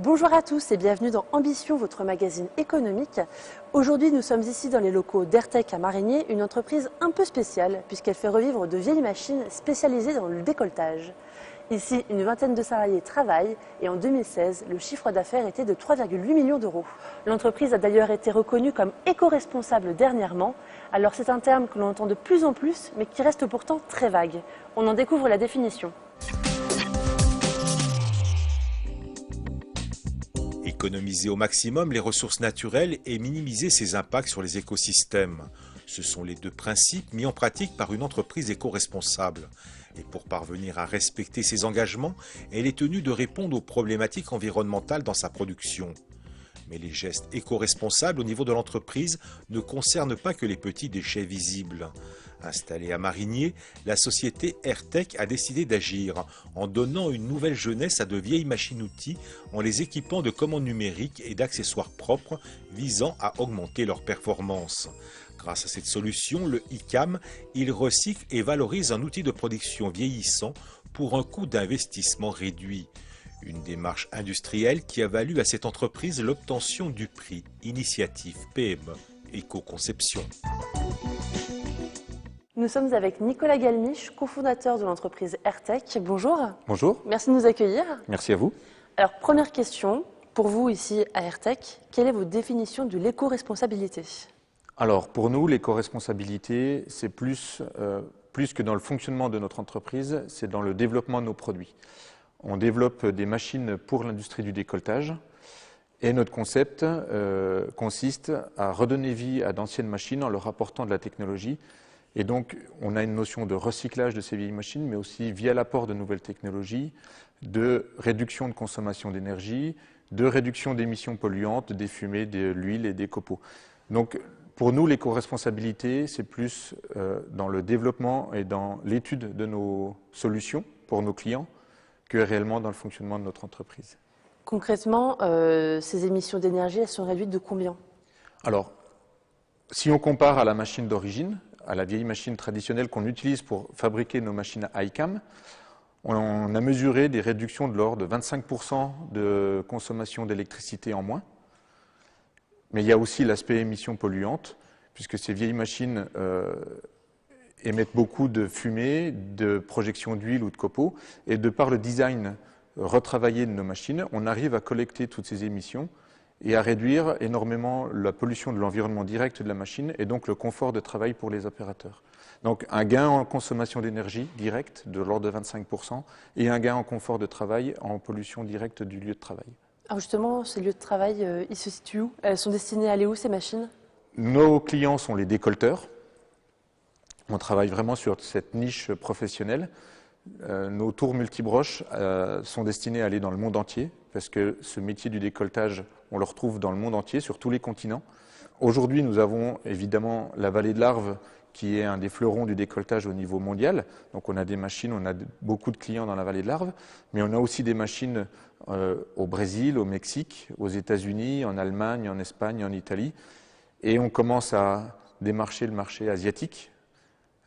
Bonjour à tous et bienvenue dans Ambition, votre magazine économique. Aujourd'hui, nous sommes ici dans les locaux d'Airtech à Marigné, une entreprise un peu spéciale puisqu'elle fait revivre de vieilles machines spécialisées dans le décolletage. Ici, une vingtaine de salariés travaillent et en 2016, le chiffre d'affaires était de 3,8 millions d'euros. L'entreprise a d'ailleurs été reconnue comme éco-responsable dernièrement. Alors c'est un terme que l'on entend de plus en plus mais qui reste pourtant très vague. On en découvre la définition. Économiser au maximum les ressources naturelles et minimiser ses impacts sur les écosystèmes. Ce sont les deux principes mis en pratique par une entreprise éco-responsable. Et pour parvenir à respecter ses engagements, elle est tenue de répondre aux problématiques environnementales dans sa production. Mais les gestes éco-responsables au niveau de l'entreprise ne concernent pas que les petits déchets visibles. Installée à Marigné, la société Airtech a décidé d'agir en donnant une nouvelle jeunesse à de vieilles machines-outils, en les équipant de commandes numériques et d'accessoires propres visant à augmenter leur performance. Grâce à cette solution, le ICAM, il recycle et valorise un outil de production vieillissant pour un coût d'investissement réduit. Une démarche industrielle qui a valu à cette entreprise l'obtention du prix Initiative PME Éco-Conception. Nous sommes avec Nicolas Galmiche, cofondateur de l'entreprise Airtech. Bonjour. Bonjour. Merci de nous accueillir. Merci à vous. Alors, première question, pour vous ici à Airtech, quelle est votre définition de l'éco-responsabilité ? Alors, pour nous, l'éco-responsabilité, c'est plus que dans le fonctionnement de notre entreprise, c'est dans le développement de nos produits. On développe des machines pour l'industrie du décolletage et notre concept consiste à redonner vie à d'anciennes machines en leur apportant de la technologie. Et donc, on a une notion de recyclage de ces vieilles machines, mais aussi via l'apport de nouvelles technologies, de réduction de consommation d'énergie, de réduction d'émissions polluantes, des fumées, de l'huile et des copeaux. Donc, pour nous, l'éco-responsabilité, c'est plus dans le développement et dans l'étude de nos solutions pour nos clients que réellement dans le fonctionnement de notre entreprise. Concrètement, ces émissions d'énergie, elles sont réduites de combien ? Alors, si on compare à la machine d'origine, à la vieille machine traditionnelle qu'on utilise pour fabriquer nos machines ICAM, on a mesuré des réductions de l'ordre de 25% de consommation d'électricité en moins. Mais il y a aussi l'aspect émissions polluantes, puisque ces vieilles machines émettent beaucoup de fumée, de projections d'huile ou de copeaux, et de par le design retravaillé de nos machines, on arrive à collecter toutes ces émissions et à réduire énormément la pollution de l'environnement direct de la machine et donc le confort de travail pour les opérateurs. Donc un gain en consommation d'énergie directe de l'ordre de 25% et un gain en confort de travail en pollution directe du lieu de travail. Alors justement, ces lieux de travail, ils se situent où ? Elles sont destinées à aller où ces machines ? Nos clients sont les décolleteurs. On travaille vraiment sur cette niche professionnelle. Nos tours multibroches sont destinés à aller dans le monde entier, parce que ce métier du décolletage, on le retrouve dans le monde entier, sur tous les continents. Aujourd'hui, nous avons évidemment la vallée de l'Arve, qui est un des fleurons du décolletage au niveau mondial. Donc on a des machines, on a beaucoup de clients dans la vallée de l'Arve, mais on a aussi des machines au Brésil, au Mexique, aux États-Unis, en Allemagne, en Espagne, en Italie. Et on commence à démarcher le marché asiatique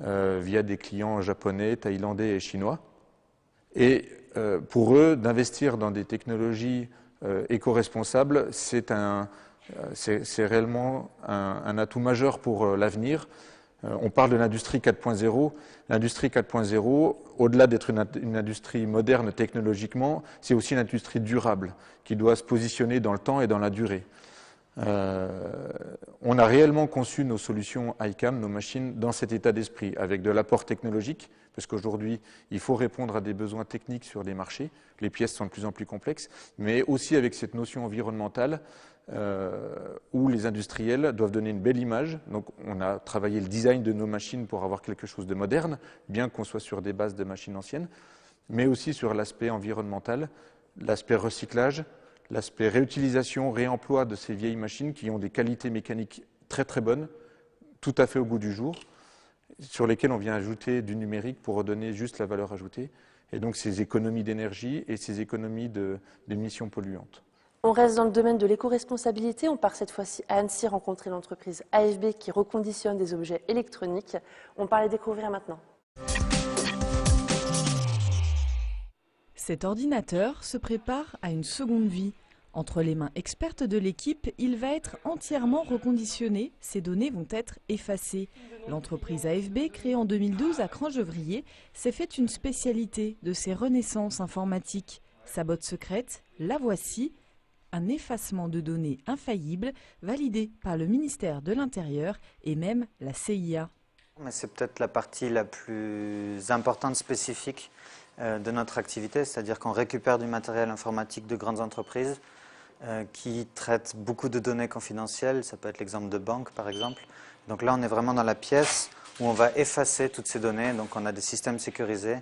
via des clients japonais, thaïlandais et chinois. Et pour eux, d'investir dans des technologies éco-responsables, c'est réellement un atout majeur pour l'avenir. On parle de l'industrie 4.0. L'industrie 4.0, au-delà d'être une industrie moderne technologiquement, c'est aussi une industrie durable qui doit se positionner dans le temps et dans la durée. On a réellement conçu nos solutions ICAM, nos machines, dans cet état d'esprit, avec de l'apport technologique, parce qu'aujourd'hui, il faut répondre à des besoins techniques sur des marchés. Les pièces sont de plus en plus complexes, mais aussi avec cette notion environnementale où les industriels doivent donner une belle image. Donc, on a travaillé le design de nos machines pour avoir quelque chose de moderne, bien qu'on soit sur des bases de machines anciennes, mais aussi sur l'aspect environnemental, l'aspect recyclage, l'aspect réutilisation, réemploi de ces vieilles machines qui ont des qualités mécaniques très très bonnes, tout à fait au goût du jour, sur lesquelles on vient ajouter du numérique pour redonner juste la valeur ajoutée, et donc ces économies d'énergie et ces économies d'émissions polluantes. On reste dans le domaine de l'éco-responsabilité. On part cette fois-ci à Annecy rencontrer l'entreprise AFB qui reconditionne des objets électroniques. On part les découvrir maintenant. Cet ordinateur se prépare à une seconde vie. Entre les mains expertes de l'équipe, il va être entièrement reconditionné. Ces données vont être effacées. L'entreprise AFB, créée en 2012 à Crangevrier, s'est fait une spécialité de ces renaissances informatiques. Sa botte secrète, la voici, un effacement de données infaillible validé par le ministère de l'Intérieur et même la CIA. C'est peut-être la partie la plus importante, spécifique de notre activité, c'est-à-dire qu'on récupère du matériel informatique de grandes entreprises qui traitent beaucoup de données confidentielles. Ça peut être l'exemple de banque, par exemple. Donc là, on est vraiment dans la pièce où on va effacer toutes ces données. Donc on a des systèmes sécurisés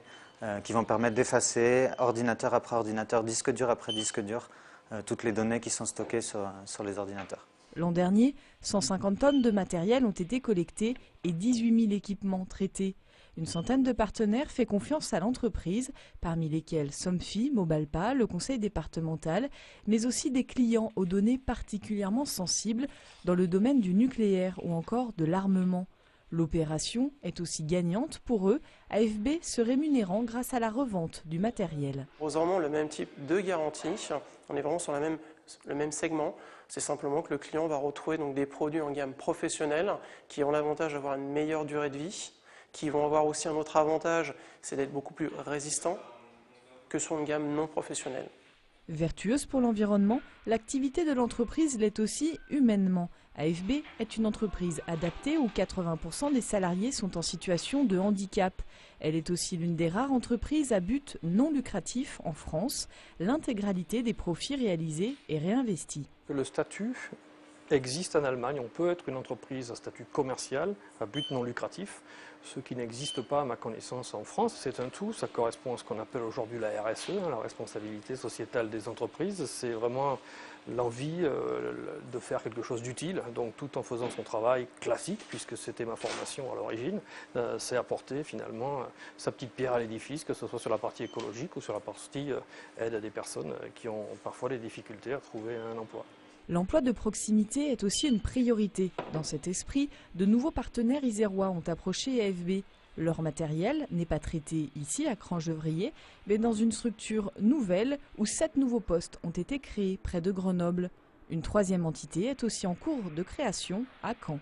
qui vont permettre d'effacer, ordinateur après ordinateur, disque dur après disque dur, toutes les données qui sont stockées sur les ordinateurs. L'an dernier, 150 tonnes de matériel ont été collectées et 18 000 équipements traités. Une centaine de partenaires fait confiance à l'entreprise, parmi lesquels Somfy, Mobalpa, le conseil départemental, mais aussi des clients aux données particulièrement sensibles dans le domaine du nucléaire ou encore de l'armement. L'opération est aussi gagnante pour eux, AFB se rémunérant grâce à la revente du matériel. On propose vraiment le même type de garantie, on est vraiment sur le même segment. C'est simplement que le client va retrouver donc des produits en gamme professionnelle qui ont l'avantage d'avoir une meilleure durée de vie, qui vont avoir aussi un autre avantage, c'est d'être beaucoup plus résistant que sur une gamme non professionnelle. Vertueuse pour l'environnement, l'activité de l'entreprise l'est aussi humainement. AFB est une entreprise adaptée où 80% des salariés sont en situation de handicap. Elle est aussi l'une des rares entreprises à but non lucratif en France. L'intégralité des profits réalisés est réinvestie. Le statut existe en Allemagne. On peut être une entreprise à statut commercial, à but non lucratif, ce qui n'existe pas à ma connaissance en France. C'est un tout, ça correspond à ce qu'on appelle aujourd'hui la RSE, la responsabilité sociétale des entreprises. C'est vraiment l'envie de faire quelque chose d'utile, donc tout en faisant son travail classique, puisque c'était ma formation à l'origine, c'est apporter finalement sa petite pierre à l'édifice, que ce soit sur la partie écologique ou sur la partie aide à des personnes qui ont parfois des difficultés à trouver un emploi. L'emploi de proximité est aussi une priorité. Dans cet esprit, de nouveaux partenaires isérois ont approché AFB. Leur matériel n'est pas traité ici à Crangevrier, mais dans une structure nouvelle où 7 nouveaux postes ont été créés près de Grenoble. Une troisième entité est aussi en cours de création à Caen.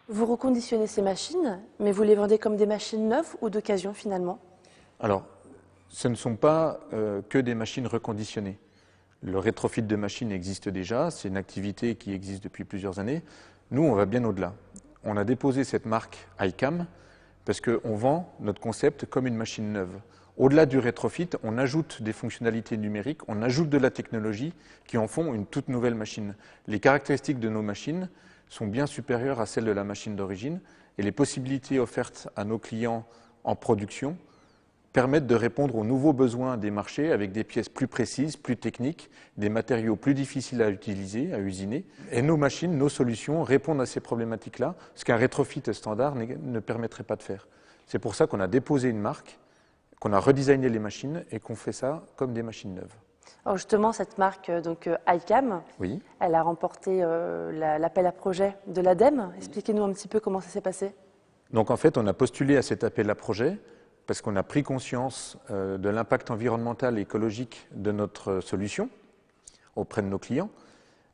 Vous reconditionnez ces machines, mais vous les vendez comme des machines neuves ou d'occasion finalement? Alors, ce ne sont pas que des machines reconditionnées. Le rétrofit de machines existe déjà, c'est une activité qui existe depuis plusieurs années. Nous, on va bien au-delà. On a déposé cette marque iCam parce qu'on vend notre concept comme une machine neuve. Au-delà du rétrofit, on ajoute des fonctionnalités numériques, on ajoute de la technologie qui en font une toute nouvelle machine. Les caractéristiques de nos machines sont bien supérieures à celles de la machine d'origine et les possibilités offertes à nos clients en production permettent de répondre aux nouveaux besoins des marchés avec des pièces plus précises, plus techniques, des matériaux plus difficiles à utiliser, à usiner. Et nos machines, nos solutions répondent à ces problématiques-là, ce qu'un rétrofit standard ne permettrait pas de faire. C'est pour ça qu'on a déposé une marque, qu'on a redesigné les machines et qu'on fait ça comme des machines neuves. Alors justement, cette marque iCam, oui. Elle a remporté l'appel à projet de l'ADEME. Expliquez-nous un petit peu comment ça s'est passé. Donc en fait, on a postulé à cet appel à projet parce qu'on a pris conscience de l'impact environnemental et écologique de notre solution auprès de nos clients.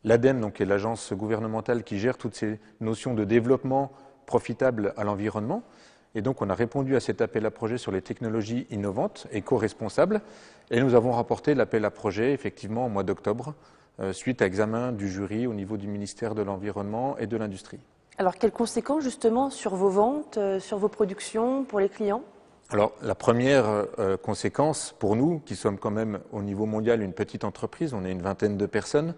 L'ADEME donc, est l'agence gouvernementale qui gère toutes ces notions de développement profitable à l'environnement. Et donc on a répondu à cet appel à projet sur les technologies innovantes, éco-responsables, et nous avons remporté l'appel à projet effectivement au mois d'octobre, suite à examen du jury au niveau du ministère de l'Environnement et de l'Industrie. Alors quelles conséquences justement sur vos ventes, sur vos productions, pour les clients ? Alors, la première conséquence pour nous, qui sommes quand même au niveau mondial une petite entreprise, on est une vingtaine de personnes,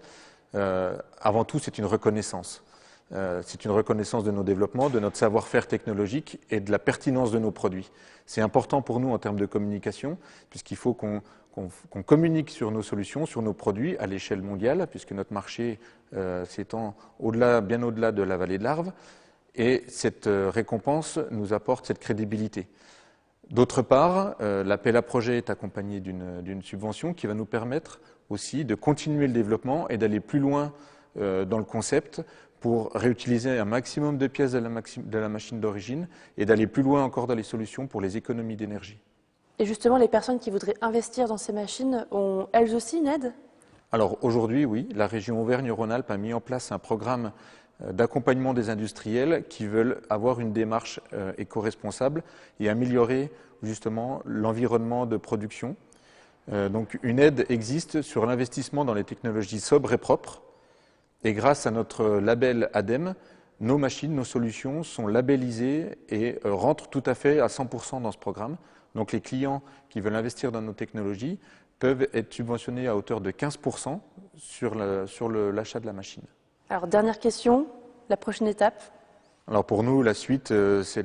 avant tout c'est une reconnaissance. C'est une reconnaissance de nos développements, de notre savoir-faire technologique et de la pertinence de nos produits. C'est important pour nous en termes de communication, puisqu'il faut qu'on communique sur nos solutions, sur nos produits à l'échelle mondiale, puisque notre marché s'étend bien au-delà de la vallée de l'Arve, et cette récompense nous apporte cette crédibilité. D'autre part, l'appel à projet est accompagné d'une subvention qui va nous permettre aussi de continuer le développement et d'aller plus loin dans le concept pour réutiliser un maximum de pièces de la machine d'origine et d'aller plus loin encore dans les solutions pour les économies d'énergie. Et justement, les personnes qui voudraient investir dans ces machines ont elles aussi une aide ? Alors aujourd'hui, oui, la région Auvergne-Rhône-Alpes a mis en place un programme d'accompagnement des industriels qui veulent avoir une démarche éco-responsable et améliorer justement l'environnement de production. Donc une aide existe sur l'investissement dans les technologies sobres et propres. Et grâce à notre label ADEME, nos machines, nos solutions sont labellisées et rentrent tout à fait à 100% dans ce programme. Donc les clients qui veulent investir dans nos technologies peuvent être subventionnés à hauteur de 15% sur l'achat de la machine. Alors, dernière question, la prochaine étape? Alors pour nous, la suite, c'est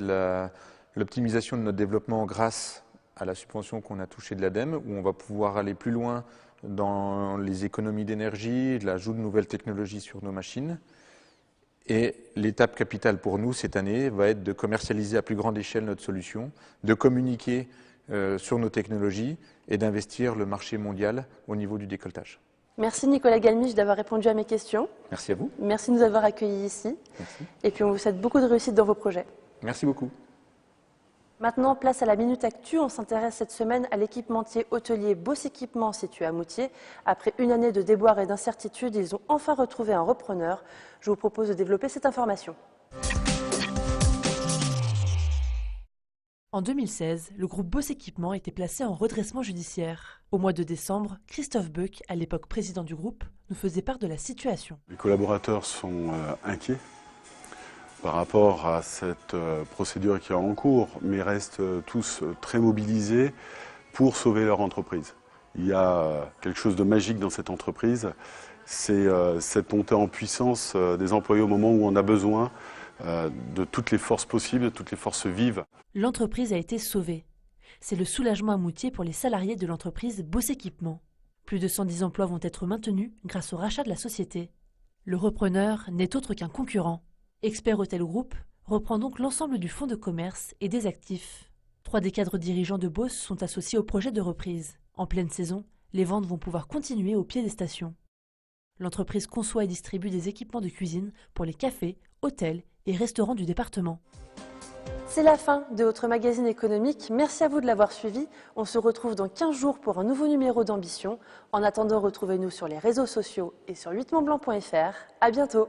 l'optimisation de notre développement grâce à la subvention qu'on a touchée de l'ADEME, où on va pouvoir aller plus loin dans les économies d'énergie, l'ajout de nouvelles technologies sur nos machines. Et l'étape capitale pour nous cette année va être de commercialiser à plus grande échelle notre solution, de communiquer sur nos technologies et d'investir le marché mondial au niveau du décolletage. Merci Nicolas Galmiche d'avoir répondu à mes questions. Merci à vous. Merci de nous avoir accueillis ici. Merci. Et puis on vous souhaite beaucoup de réussite dans vos projets. Merci beaucoup. Maintenant, place à la Minute Actu. On s'intéresse cette semaine à l'équipementier hôtelier Boss Équipement situé à Moutier. Après une année de déboires et d'incertitudes, ils ont enfin retrouvé un repreneur. Je vous propose de développer cette information. En 2016, le groupe Boss Équipement était placé en redressement judiciaire. Au mois de décembre, Christophe Beuck, à l'époque président du groupe, nous faisait part de la situation. Les collaborateurs sont inquiets par rapport à cette procédure qui est en cours, mais restent tous très mobilisés pour sauver leur entreprise. Il y a quelque chose de magique dans cette entreprise, c'est cette montée en puissance des employés au moment où on a besoin de toutes les forces possibles, de toutes les forces vives. L'entreprise a été sauvée. C'est le soulagement à Moutier pour les salariés de l'entreprise Boss Équipement. Plus de 110 emplois vont être maintenus grâce au rachat de la société. Le repreneur n'est autre qu'un concurrent. Expert Hôtel Group reprend donc l'ensemble du fonds de commerce et des actifs. 3 des cadres dirigeants de Boss sont associés au projet de reprise. En pleine saison, les ventes vont pouvoir continuer au pied des stations. L'entreprise conçoit et distribue des équipements de cuisine pour les cafés, hôtels et restaurants du département. C'est la fin de votre magazine économique. Merci à vous de l'avoir suivi. On se retrouve dans 15 jours pour un nouveau numéro d'Ambition. En attendant, retrouvez-nous sur les réseaux sociaux et sur 8montblanc.fr. À bientôt.